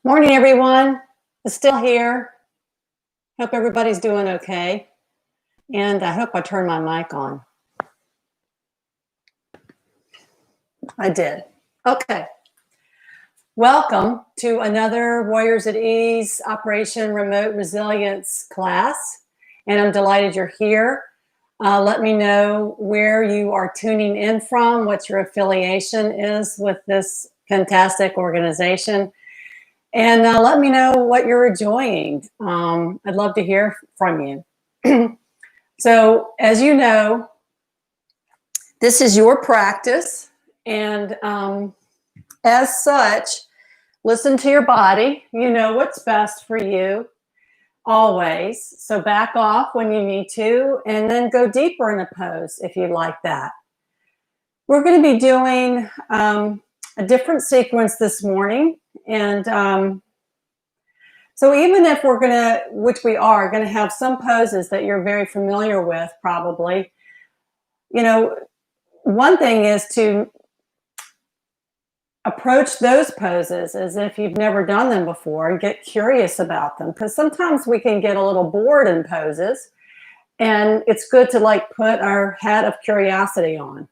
Morning, everyone. Estelle here. Hope everybody's doing okay. And I hope I turned my mic on. I did. Okay. Welcome to another Warriors at Ease Operation Remote Resilience class. And I'm delighted you're here. Let me know where you are tuning in from, what your affiliation is with this fantastic organization. And let me know what you're enjoying. I'd love to hear from you. So, as you know, this is your practice. And as such, listen to your body. You know what's best for you always. So back off when you need to, and then go deeper in the pose if you like that. We're going to be doing a different sequence this morning. And so even if we're going to, which we are going to have some poses that you're very familiar with, probably, you know, one thing is to approach those poses as if you've never done them before and get curious about them. Because sometimes we can get a little bored in poses, and it's good to like put our hat of curiosity on.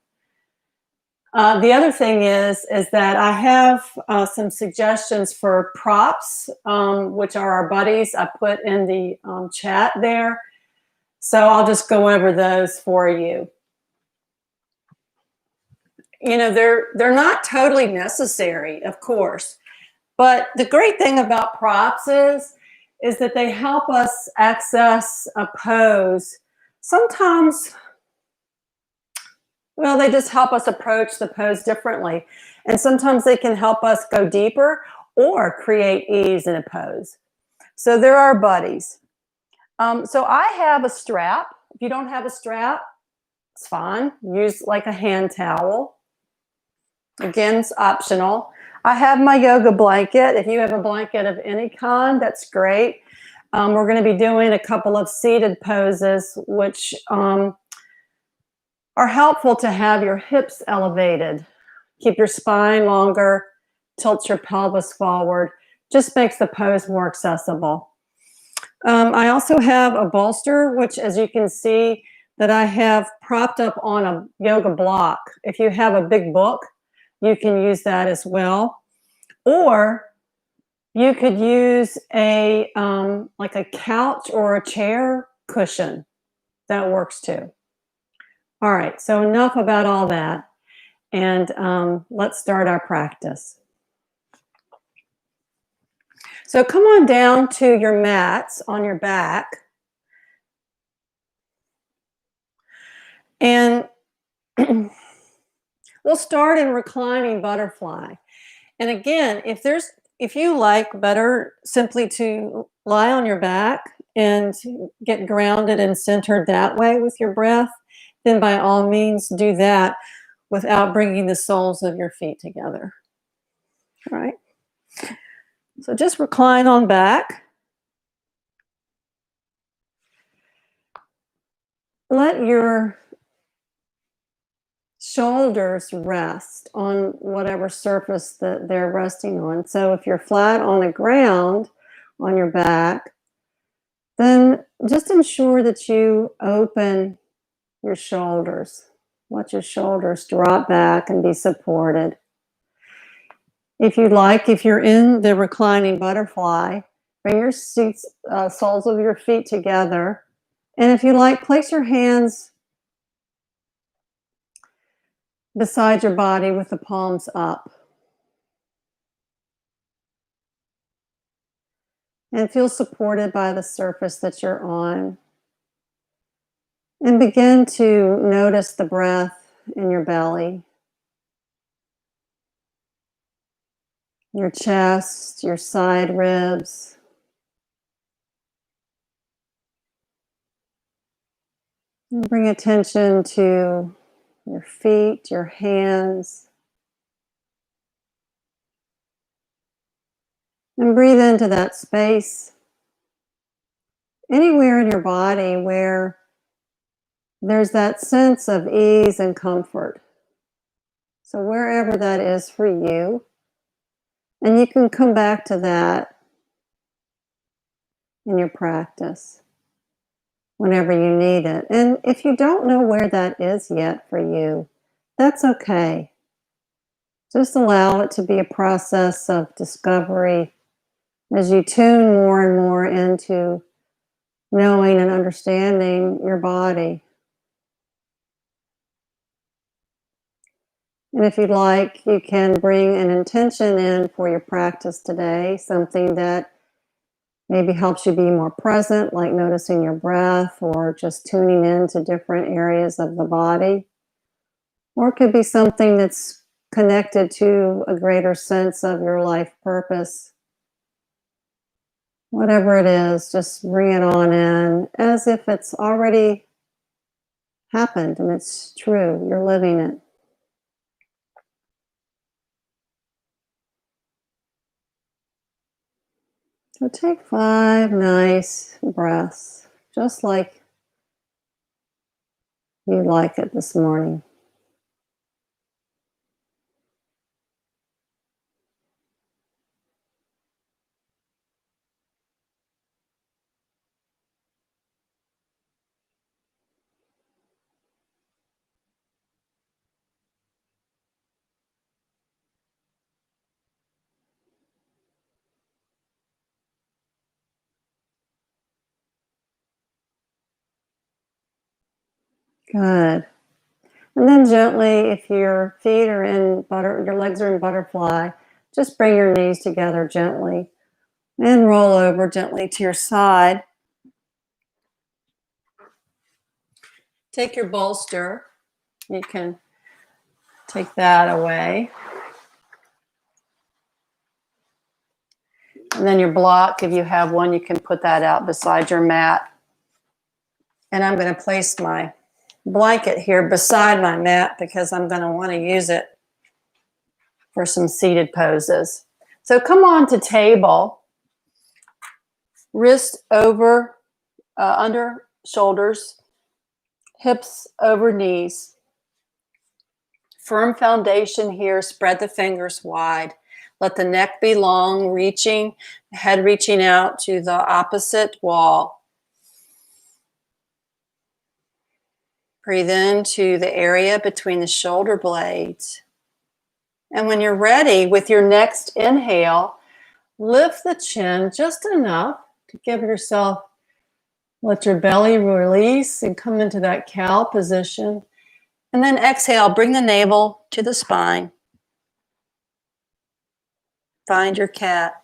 The other thing is that I have some suggestions for props, which are our buddies. I put in the chat there. So I'll just go over those for you. You know, they're not totally necessary, of course. But the great thing about props is that they help us access a pose. Sometimes, well, they just help us approach the pose differently. And sometimes they can help us go deeper or create ease in a pose. So there are buddies. So I have a strap. If you don't have a strap, it's fine. Use like a hand towel. Again, it's optional. I have my yoga blanket. If you have a blanket of any kind, that's great. We're going to be doing a couple of seated poses, which are helpful to have your hips elevated. Keep your spine longer, tilt your pelvis forward, just makes the pose more accessible. I also have a bolster, which as you can see that I have propped up on a yoga block. If you have a big book, you can use that as well. Or you could use a like a couch or a chair cushion. That works too. All right, so enough about all that. And let's start our practice. So come on down to your mats on your back. And we'll start in reclining butterfly. And again, if you like, better simply to lie on your back and get grounded and centered that way with your breath, then by all means do that without bringing the soles of your feet together. All right. So just recline on back. Let your shoulders rest on whatever surface that they're resting on. So if you're flat on the ground on your back, then just ensure that you open your shoulders. Let your shoulders drop back and be supported. If you'd like, if you're in the reclining butterfly, bring your soles of your feet together. And if you like, place your hands beside your body with the palms up. And feel supported by the surface that you're on. And begin to notice the breath in your belly, your chest, your side ribs. And bring attention to your feet, your hands. And breathe into that space. Anywhere in your body where there's that sense of ease and comfort. So wherever that is for you. And you can come back to that in your practice whenever you need it. And if you don't know where that is yet for you, that's okay. Just allow it to be a process of discovery as you tune more and more into knowing and understanding your body. And if you'd like, you can bring an intention in for your practice today, something that maybe helps you be more present, like noticing your breath or just tuning into different areas of the body. Or it could be something that's connected to a greater sense of your life purpose. Whatever it is, just bring it on in as if it's already happened and it's true. You're living it. So take 5 nice breaths, just like you like it this morning. Good. And then gently, if your feet are your legs are in butterfly, just bring your knees together gently and roll over gently to your side. Take your bolster. You can take that away. And then your block, if you have one, you can put that out beside your mat. And I'm going to place my blanket here beside my mat because I'm going to want to use it for some seated poses. So come on to table, wrist over, under shoulders, hips over knees. Firm foundation here, spread the fingers wide. Let the neck be long, head reaching out to the opposite wall. Breathe into the area between the shoulder blades. And when you're ready, with your next inhale, lift the chin just enough to give yourself, let your belly release and come into that cow position. And then exhale, bring the navel to the spine. Find your cat.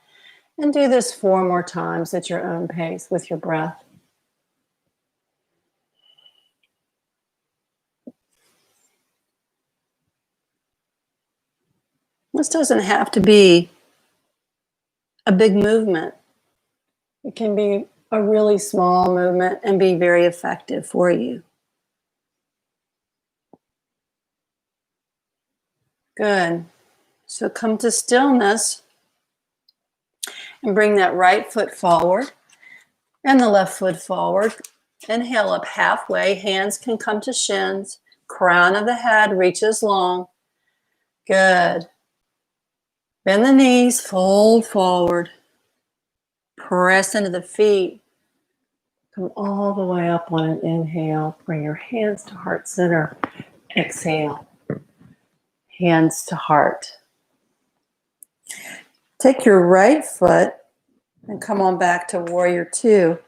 And do this 4 more times at your own pace with your breath. This doesn't have to be a big movement. It can be a really small movement and be very effective for you. Good. So come to stillness and bring that right foot forward and the left foot forward. Inhale up halfway. Hands can come to shins. Crown of the head reaches long. Good. Bend the knees, fold forward. Press into the feet. Come all the way up on an inhale. Bring your hands to heart center. Exhale. Hands to heart. Take your right foot and come on back to warrior 2.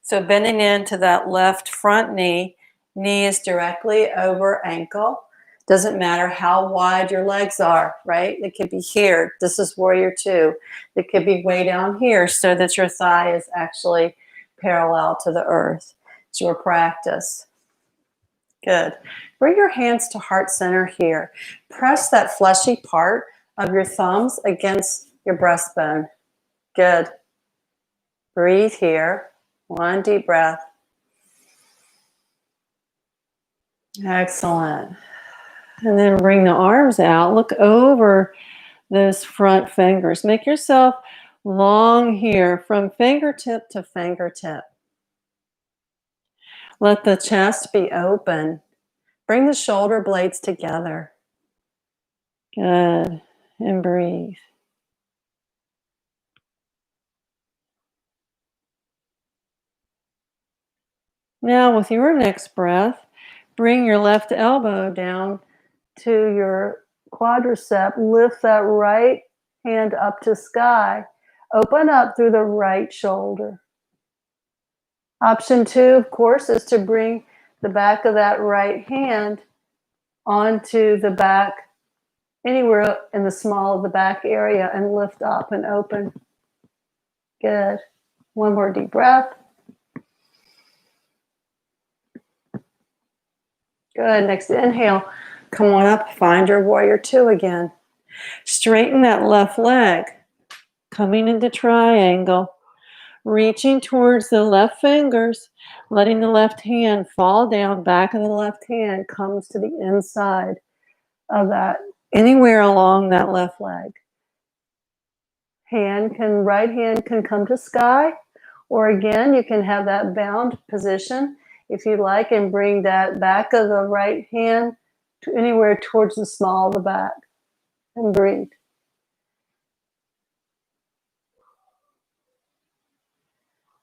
So bending into that left front knee, knee is directly over ankle. Doesn't matter how wide your legs are, right? It could be here. This is warrior 2. It could be way down here so that your thigh is actually parallel to the earth. It's your practice. Good. Bring your hands to heart center here. Press that fleshy part of your thumbs against your breastbone. Good. Breathe here. 1 deep breath. Excellent. And then bring the arms out. Look over those front fingers. Make yourself long here from fingertip to fingertip. Let the chest be open. Bring the shoulder blades together. Good. And breathe. Now with your next breath, bring your left elbow down to your quadricep. Lift that right hand up to sky. Open up through the right shoulder. Option 2, of course, is to bring the back of that right hand onto the back, anywhere in the small of the back area, and lift up and open. Good. One more deep breath. Good. Next inhale. Come on up. Find your warrior 2 again. Straighten that left leg. Coming into triangle. Reaching towards the left fingers. Letting the left hand fall down. Back of the left hand comes to the inside of that. Anywhere along that left leg. Right hand can come to sky. Or again, you can have that bound position if you like, and bring that back of the right hand to anywhere towards the small of the back. And breathe.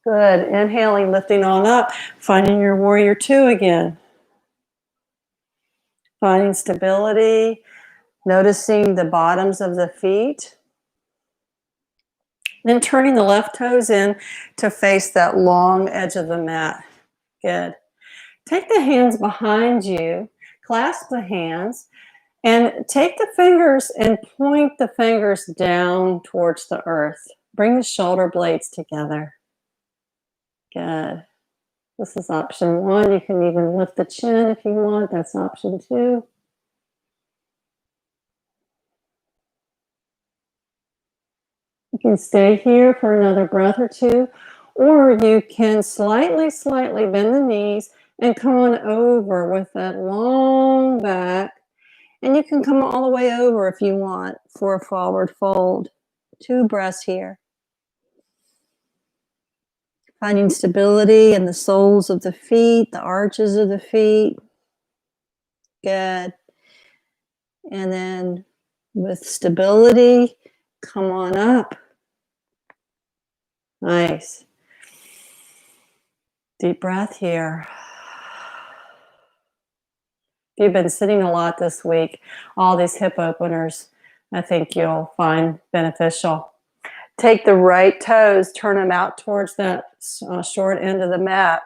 Good. Inhaling, lifting on up, finding your warrior 2 again. Finding stability, noticing the bottoms of the feet. Then turning the left toes in to face that long edge of the mat. Good. Take the hands behind you, clasp the hands, and take the fingers and point the fingers down towards the earth. Bring the shoulder blades together. Good. This is option 1. You can even lift the chin if you want. That's option 2. You can stay here for another breath or 2, or you can slightly bend the knees and come on over with that long back. And you can come all the way over if you want for a forward fold. 2 breaths here. Finding stability in the soles of the feet, the arches of the feet. Good. And then with stability, come on up. Nice. Deep breath here. If you've been sitting a lot this week, all these hip openers, I think you'll find beneficial. Take the right toes, turn them out towards that short end of the mat.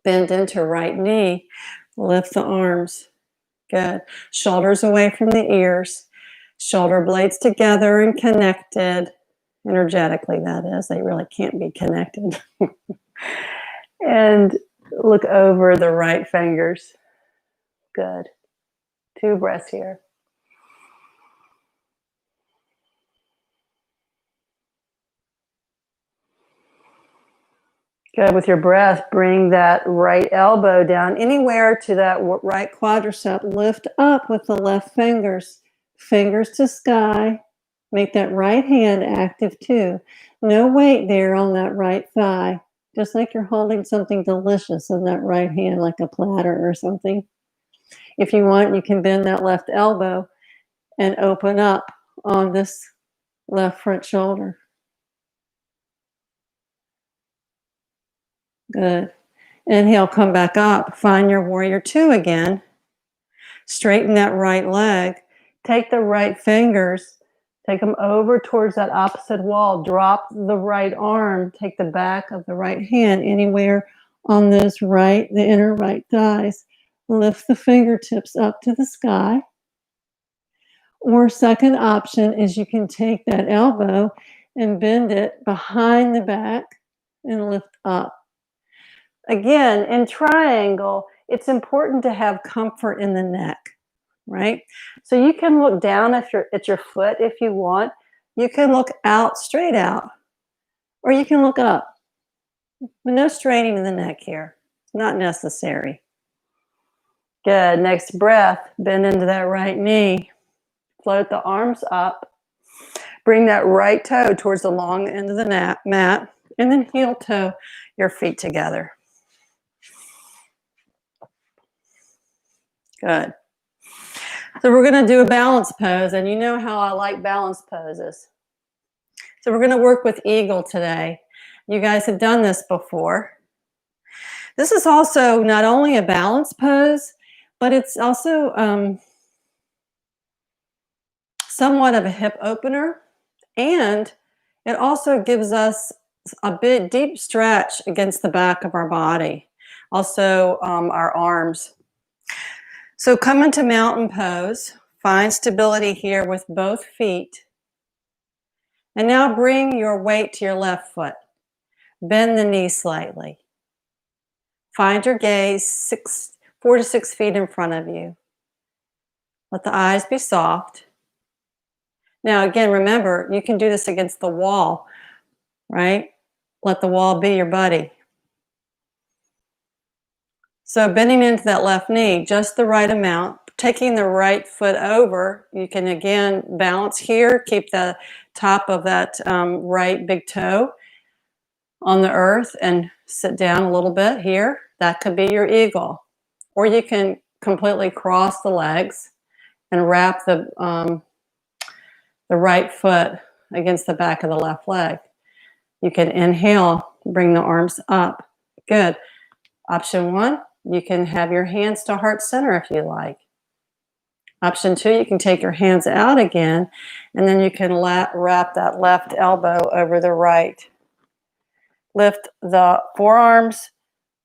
Bend into right knee. Lift the arms. Good. Shoulders away from the ears. Shoulder blades together and connected. Energetically, that is. They really can't be connected. And look over the right fingers. Good. 2 breaths here. Good. With your breath, bring that right elbow down anywhere to that right quadricep. Lift up with the left fingers. Fingers to sky. Make that right hand active too. No weight there on that right thigh. Just like you're holding something delicious in that right hand, like a platter or something. If you want, you can bend that left elbow and open up on this left front shoulder. Good. Inhale, come back up. Find your warrior 2 again. Straighten that right leg. Take the right fingers. Take them over towards that opposite wall. Drop the right arm. Take the back of the right hand anywhere on the inner right thighs. Lift the fingertips up to the sky. Or second option is you can take that elbow and bend it behind the back and lift up. Again, in triangle, it's important to have comfort in the neck, right? So you can look down at your foot if you want. You can look out, straight out, or you can look up. But no straining in the neck here. Not necessary. Good. Next breath, bend into that right knee. Float the arms up. Bring that right toe towards the long end of the mat, and then heel toe your feet together. Good. So we're going to do a balance pose, and you know how I like balance poses. So we're going to work with eagle today. You guys have done this before. This is also not only a balance pose, but it's also somewhat of a hip opener, and it also gives us a bit deep stretch against the back of our body, also our arms. So come into mountain pose, find stability here with both feet, and now bring your weight to your left foot. Bend the knee slightly. Find your gaze 4 to 6 feet in front of you. Let the eyes be soft. Now, again, remember, you can do this against the wall, right? Let the wall be your buddy. So bending into that left knee, just the right amount, taking the right foot over. You can, again, balance here, keep the top of that right big toe on the earth and sit down a little bit here. That could be your eagle. Or you can completely cross the legs and wrap the right foot against the back of the left leg. You can inhale, bring the arms up. Good. Option 1, you can have your hands to heart center if you like. Option 2, you can take your hands out again, and then you can wrap that left elbow over the right. Lift the forearms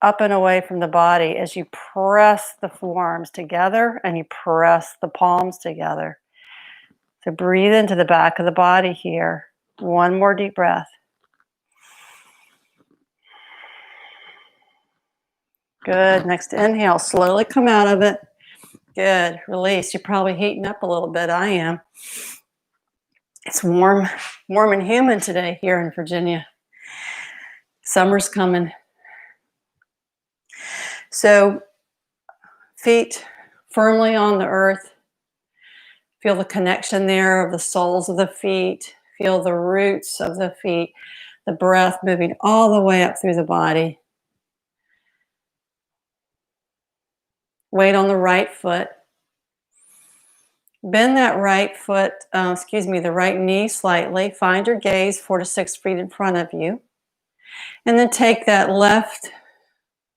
up and away from the body as you press the forearms together and you press the palms together. So breathe into the back of the body here. One more deep breath. Good. Next inhale, slowly come out of it. Good. Release. You're probably heating up a little bit. I am. It's warm and humid today here in Virginia. Summer's coming. So feet firmly on the earth. Feel the connection there of the soles of the feet. Feel the roots of the feet. The breath moving all the way up through the body. Weight on the right foot. Bend that right foot, the right knee slightly. Find your gaze 4 to 6 feet in front of you. And then take that left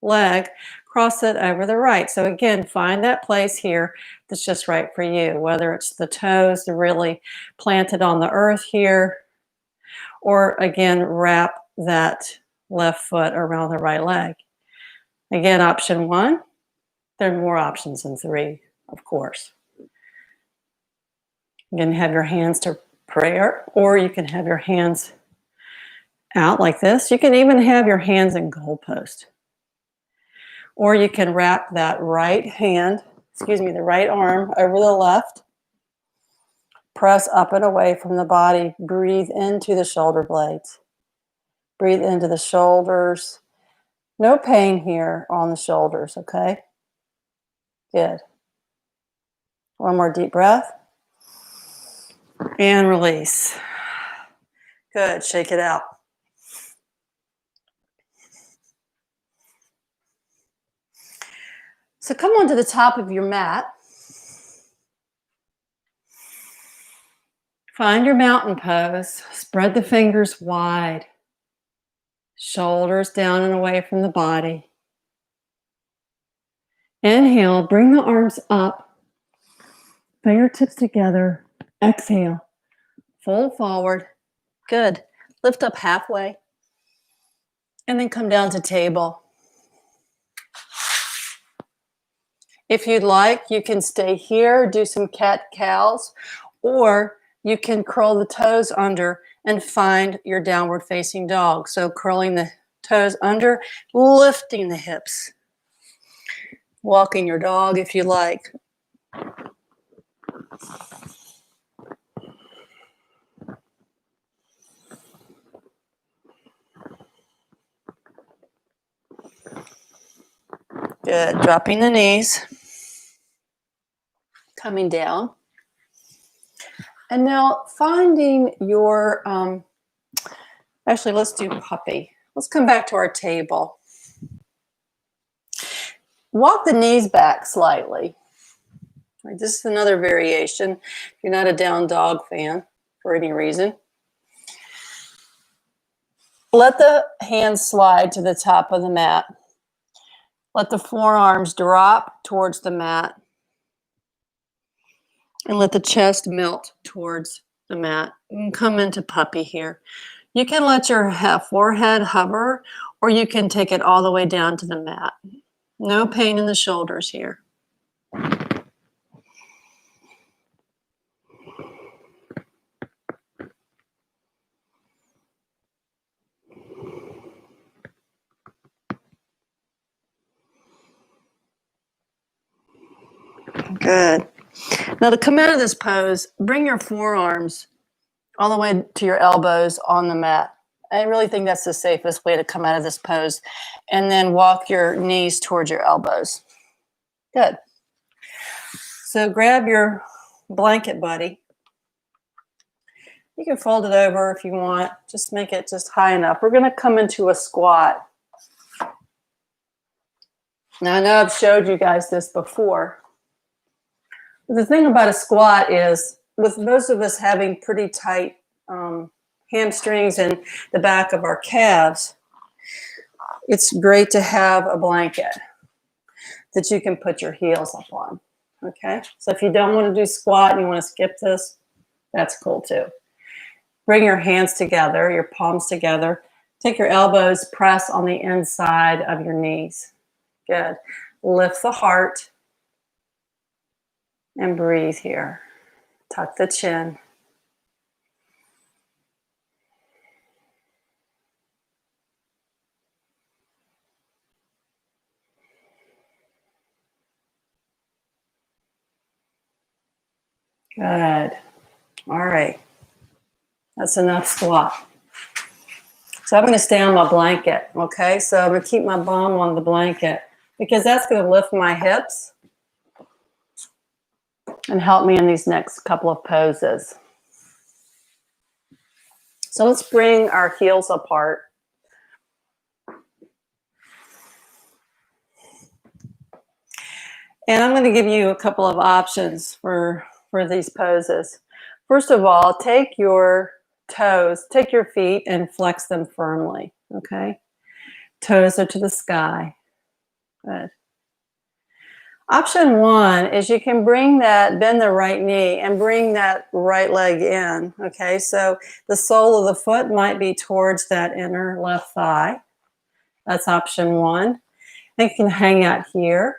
leg, cross it over the right. So again, find that place here that's just right for you, whether it's the toes really planted on the earth here, or again, wrap that left foot around the right leg. Again, option 1. There are more options than 3, of course. You can have your hands to prayer, or you can have your hands out like this. You can even have your hands in goalpost. Or you can wrap that right arm over the left. Press up and away from the body. Breathe into the shoulder blades. Breathe into the shoulders. No pain here on the shoulders, okay? Good. One more deep breath. And release. Good. Shake it out. So come onto the top of your mat. Find your mountain pose. Spread the fingers wide. Shoulders down and away from the body. Inhale, bring the arms up. Fingertips together. Exhale. Fold forward. Good. Lift up halfway. And then come down to table. If you'd like, you can stay here, do some cat-cows, or you can curl the toes under and find your downward facing dog. So curling the toes under, lifting the hips. Walking your dog if you like. Good. Dropping the knees. Coming down. And now finding your, actually let's do puppy. Let's come back to our table. Walk the knees back slightly. Right, this is another variation. If you're not a down dog fan for any reason. Let the hands slide to the top of the mat. Let the forearms drop towards the mat. And let the chest melt towards the mat. You can come into puppy here. You can let your forehead hover, or you can take it all the way down to the mat. No pain in the shoulders here. Good. Now to come out of this pose, bring your forearms all the way to your elbows on the mat. I really think that's the safest way to come out of this pose. And then walk your knees towards your elbows. Good. So grab your blanket buddy. You can fold it over if you want. Just make it just high enough. We're going to come into a squat. Now I know I've showed you guys this before. The thing about a squat is, with most of us having pretty tight hamstrings and the back of our calves, it's great to have a blanket that you can put your heels up on. Okay, so if you don't want to do squat and you want to skip this, that's cool too. Bring your hands together, your palms together. Take your elbows, press on the inside of your knees. Good. Lift the heart and breathe here. Tuck the chin. Good. All right. That's enough squat. So I'm going to stay on my blanket, okay? So I'm going to keep my bum on the blanket because that's going to lift my hips and help me in these next couple of poses. So let's bring our heels apart. And I'm going to give you a couple of options for these poses. First of all, take your toes, take your feet and flex them firmly, okay? Toes are to the sky. Good. Option one is you can bend the right knee and bring that right leg in, okay? So the sole of the foot might be towards that inner left thigh. That's option one. And you can hang out here.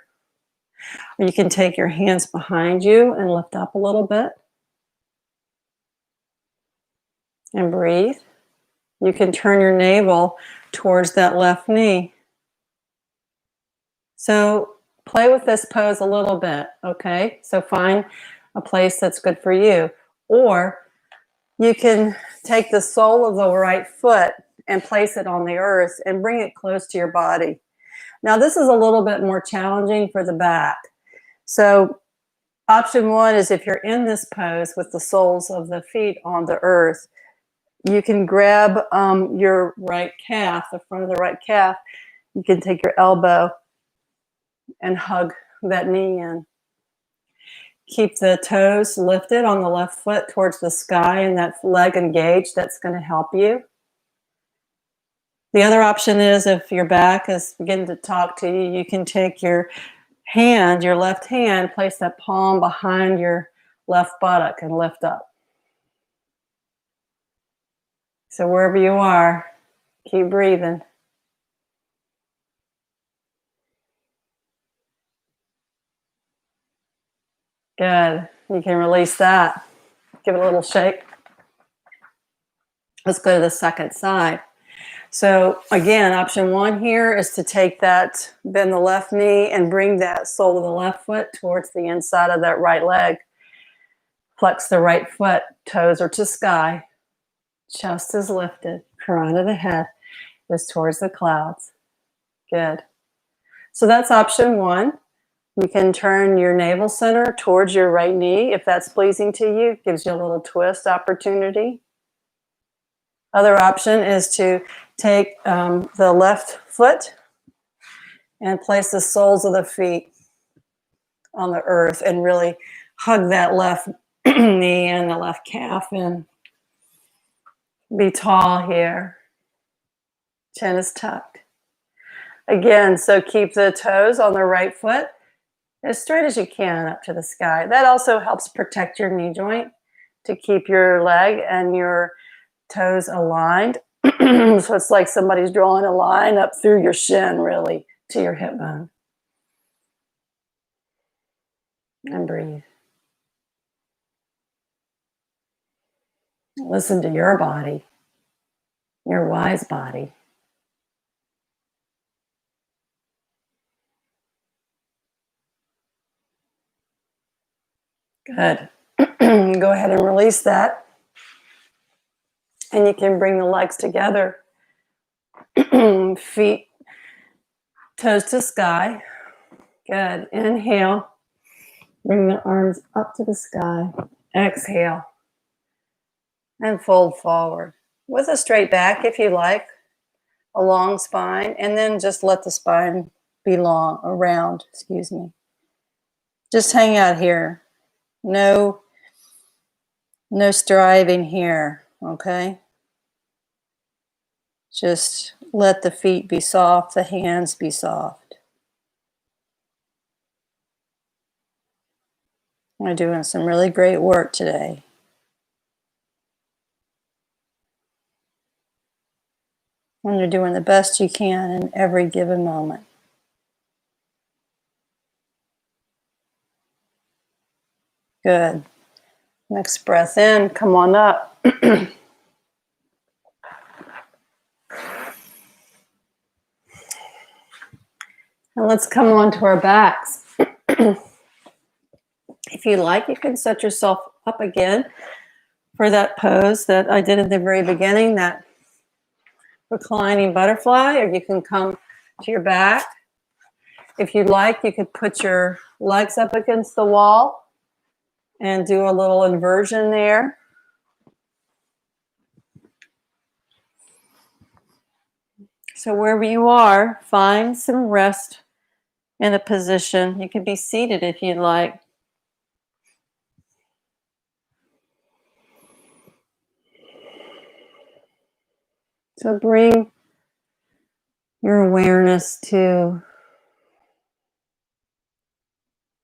Or you can take your hands behind you and lift up a little bit. And breathe. You can turn your navel towards that left knee. So play with this pose a little bit, okay? So find a place that's good for you. Or you can take the sole of the right foot and place it on the earth and bring it close to your body. Now this is a little bit more challenging for the back. So option one is if you're in this pose with the soles of the feet on the earth, you can grab your right calf, the front of the right calf. You can take your elbow and hug that knee in. Keep the toes lifted on the left foot towards the sky and that leg engaged. That's going to help you. The other option is if your back is beginning to talk to you, you can take your hand, your left hand, place that palm behind your left buttock and lift up. So wherever you are, keep breathing. Good. You can release that. Give it a little shake. Let's go to the second side. So again, option one here is to take that, bend the left knee and bring that sole of the left foot towards the inside of that right leg. Flex the right foot, toes are to sky. Chest is lifted, crown of the head is towards the clouds. Good. So that's option one. You can turn your navel center towards your right knee if that's pleasing to you. Gives you a little twist opportunity. Other option is to take the left foot and place the soles of the feet on the earth and really hug that left knee and the left calf in. Be tall here. Chin is tucked. Again, so keep the toes on the right foot as straight as you can up to the sky. That also helps protect your knee joint to keep your leg and your toes aligned. So it's like somebody's drawing a line up through your shin, really, to your hip bone. And breathe. Listen to your body, your wise body. Good. Go ahead and release that. And you can bring the legs together. Feet, toes to sky. Good. Inhale. Bring the arms up to the sky. Exhale. And fold forward. With a straight back if you like. A long spine. And then just let the spine be long, around, excuse me. Just hang out here. No striving here, okay? Just let the feet be soft, the hands be soft. We're doing some really great work today. And you're doing the best you can in every given moment. Good. Next breath in, come on up. And let's come on to our backs. If you like, you can set yourself up again for that pose that I did at the very beginning, that reclining butterfly, or you can come to your back. If you'd like, you could put your legs up against the wall and do a little inversion there. So wherever you are, find some rest in a position. You can be seated if you'd like. So bring your awareness to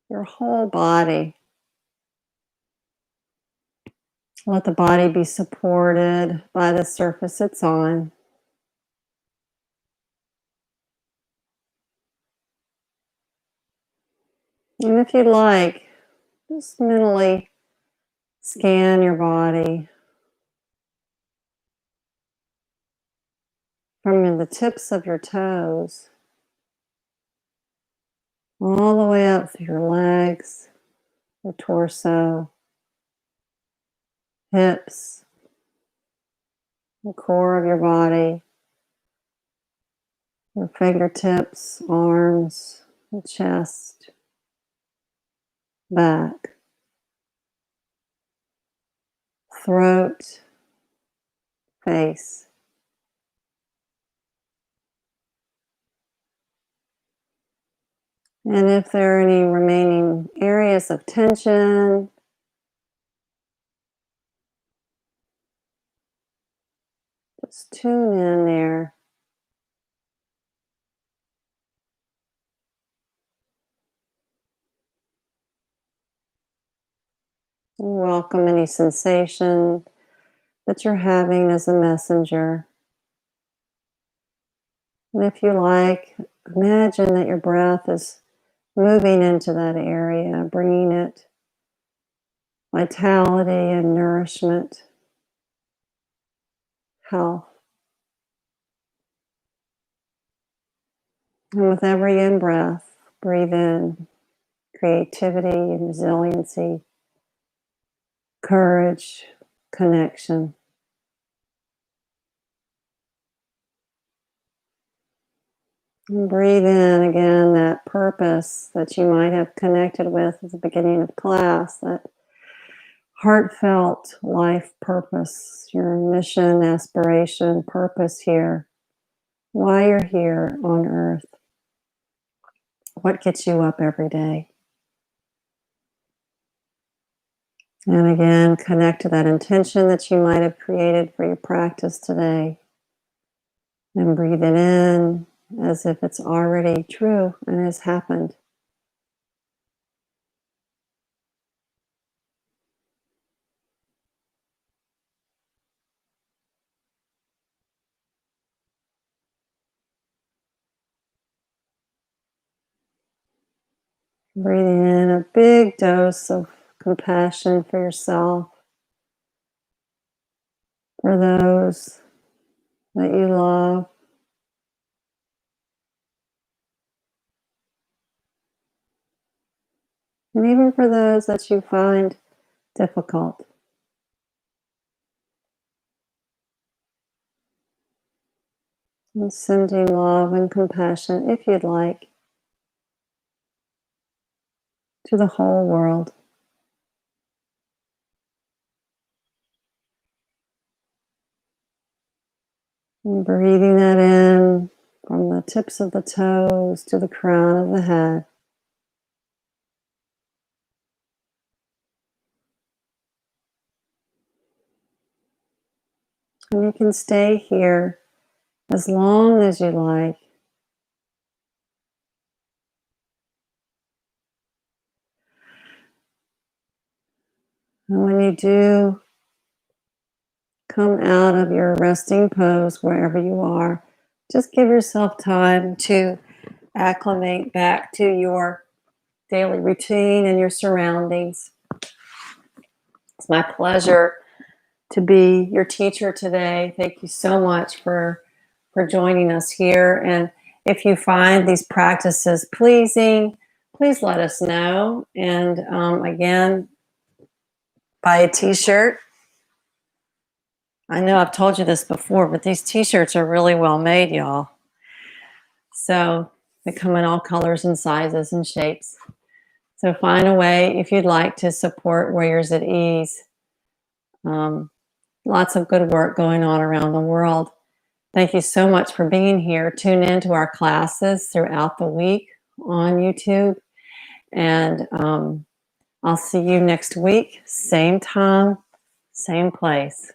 your whole body. Let the body be supported by the surface it's on. And if you'd like, just mentally scan your body from the tips of your toes all the way up through your legs, your torso, hips, the core of your body, your fingertips, arms, the chest, back, throat, face. And if there are any remaining areas of tension, just tune in there. Welcome any sensation that you're having as a messenger. And if you like, imagine that your breath is moving into that area, bringing it vitality and nourishment, health. And with every in-breath, breathe in creativity and resiliency, courage, connection. And breathe in again that purpose that you might have connected with at the beginning of class, that heartfelt life purpose, your mission, aspiration, purpose here, why you're here on earth, what gets you up every day. And again, connect to that intention that you might have created for your practice today. And breathe it in as if it's already true and has happened. Breathing in a big dose of compassion for yourself, for those that you love, and even for those that you find difficult. And sending love and compassion, if you'd like, to the whole world. And breathing that in from the tips of the toes to the crown of the head. And you can stay here as long as you like. And when you do come out of your resting pose, wherever you are, just give yourself time to acclimate back to your daily routine and your surroundings. It's my pleasure to be your teacher today. Thank you so much for joining us here. And if you find these practices pleasing, please let us know. And again, buy a t-shirt. I know I've told you this before, but these t-shirts are really well made, y'all. So they come in all colors and sizes and shapes. So find a way, if you'd like, to support Warriors at Ease. Lots of good work going on around the world. Thank you so much for being here. Tune in to our classes throughout the week on YouTube. And I'll see you next week, same time, same place.